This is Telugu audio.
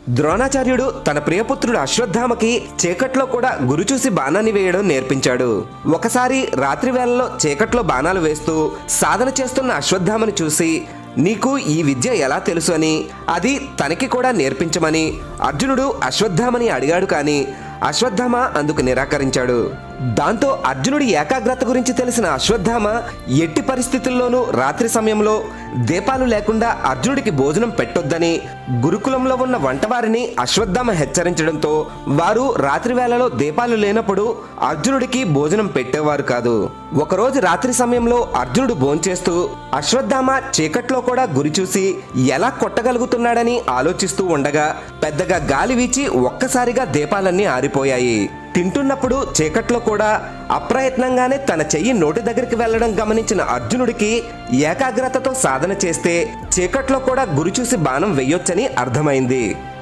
ద్రోణాచార్యుడు తన ప్రియపుత్రుడు అశ్వత్థామకి చీకట్లో కూడా గురి చూసి బాణాన్ని వేయడం నేర్పించాడు. ఒకసారి రాత్రి వేళలో చీకట్లో బాణాలు వేస్తూ సాధన చేస్తున్న అశ్వత్థామని చూసి నీకు ఈ విద్య ఎలా తెలుసు అని, అది తనకి కూడా నేర్పించమని అర్జునుడు అశ్వత్థామని అడిగాడు. కానీ అశ్వత్థామ అందుకు నిరాకరించాడు. దాంతో అర్జునుడి ఏకాగ్రత గురించి తెలిసిన అశ్వత్థామ ఎట్టి పరిస్థితుల్లోనూ రాత్రి సమయంలో దీపాలు లేకుండా అర్జునుడికి భోజనం పెట్టొద్దని గురుకులంలో ఉన్న వంటవారిని అశ్వత్థామ హెచ్చరించడంతో వారు రాత్రి వేళలో దీపాలు లేనప్పుడు అర్జునుడికి భోజనం పెట్టేవారు కాదు. ఒకరోజు రాత్రి సమయంలో అర్జునుడు భోంచేస్తూ అశ్వత్థామ చీకట్లో కూడా గురి చూసి ఎలా కొట్టగలుగుతున్నాడని ఆలోచిస్తూ ఉండగా పెద్దగా గాలి వీచి ఒక్కసారిగా దీపాలన్నీ ఆరిపోయాయి. తింటున్నప్పుడు చీకట్లో కూడా అప్రయత్నంగానే తన చెయ్యి నోటి దగ్గరికి వెళ్లడం గమనించిన అర్జునుడికి ఏకాగ్రతతో సాధన చేస్తే చీకట్లో కూడా గురి చూసి బాణం వెయ్యొచ్చని అర్థమైంది.